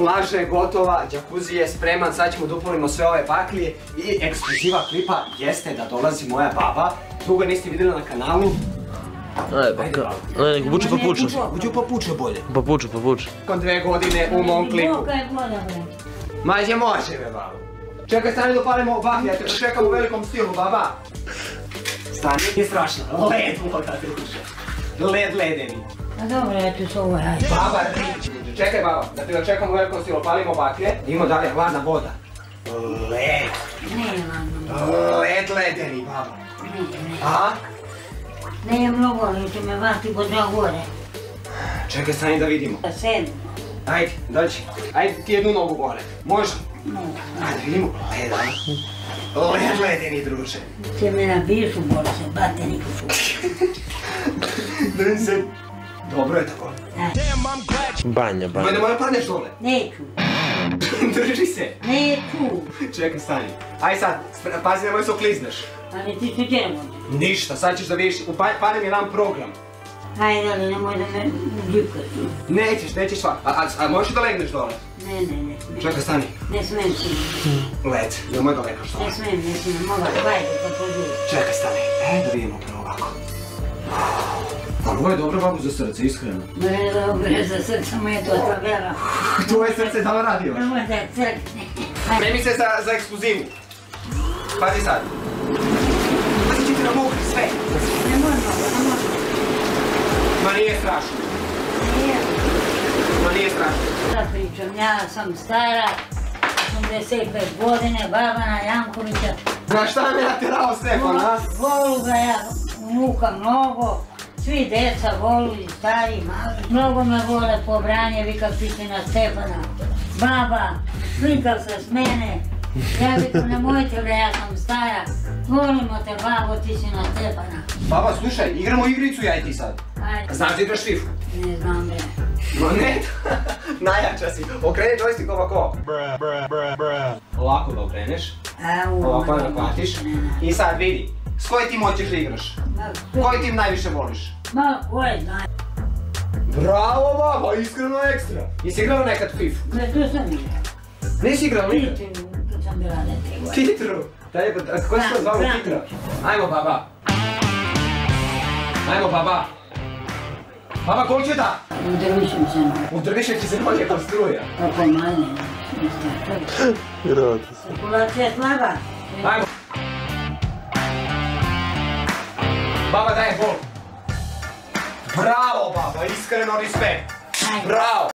Plaža je gotova, džakuzi je spreman, sad ćemo da upalimo sve ove baklije i ekskluziva klipa jeste da dolazi moja baba. Dugo niste vidjeli na kanalu. Ajde, nek puče pa puče. Uđu pa puče bolje. Pa puče, pa puče. Nakon 2 godine u mom klipu. Mađe može me babo. Čekaj, stani da upalimo baklje, ja te čekam u velikom stilu, baba. Stani, nije strašno. Led voda druže. Led ledeni. A dobro, ja ću se ovo raditi. Baba, čekaj baba, da te dočekam u velikom stilu, palimo baklje. Idemo dalje, hladna voda. Led. Led ledeni, baba. A? Ne je mnogo, ali će me vati po 2 gore. Čekaj, stani da vidimo. 7. Ajde, dođi. Ajde ti jednu nogu gore. Može? Ne. Ajde, vidimo. Led, a? Led ledeni, druže. Će me napišu, boli se, bateniku su. Drži se. Dobro je tako. Banja, banja. Idemo da padneš dole. Neću. Drži se. Neću. Čekaj, stani. Ajde sad, pazi nemoj se oklizneš. Ali ti su djelovi. Ništa, sad ćeš da vidiš, padem jedan program. Ajde, ali nemoj da me džipkaš. Nećeš svak. A možeš da legneš dole? Ne. Čekaj, stani. Ne smijem si. Led, nemoj da legnaš dole. Ne smijem, moga, hajde, pa pođu. Čekaj, stani. Da vidimo prvo ovako. Ali ovo je dobro babu za srce, iskreno. Ne, dobro, za srce moje to tabela. Tvoje srce da li radi još? Nemoj da crkne. Spremi se za ekskluzivu. Pazi sad. Pazi će ti na mokri sve. Ne možemo. Ma nije strašno. Ma nije strašno. Da pričam, ja sam stara, 85 godine, baba na Jankovića. Znaš šta me naterao Stefan, a? Volu ga ja, unuka mnogo, svi deca volu i stari, mali. Mnogo me vole po Branjevi kak piše na Stefana. Baba, slika se s mene. Ja bih nemojte da ja sam stara. Volimo te, babo, ti si na Stefana. Baba, slušaj, igramo igricu ja i ti sad. Ajde. Znaš da igraš FIFA? Ne znam bre. Ma ne, najjača si. Okreni joystick ovako. Ovako da okreneš. Ovako da hvatiš. I sad vidi, s koji tim hoćeš da igraš? Koji tim najviše voliš? Ma, koji znaj. Bravo baba, iskreno ekstra. Jesi igrala nekad FIFA? Ne, tu sam igrao. Nisi igrala nikad? Titru, kad sam bila dete. Titru? Kako se to zvalo Titra? Ajmo baba. Ajmo baba. Baba, ko će da? Udrvišem se noge. Udrvišem će se noge kao struja. Kako manje, Radi se. cirkulacija je slaba. Ajmo. Baba daje bol. Bravo baba, iskreno respekt. Bravo.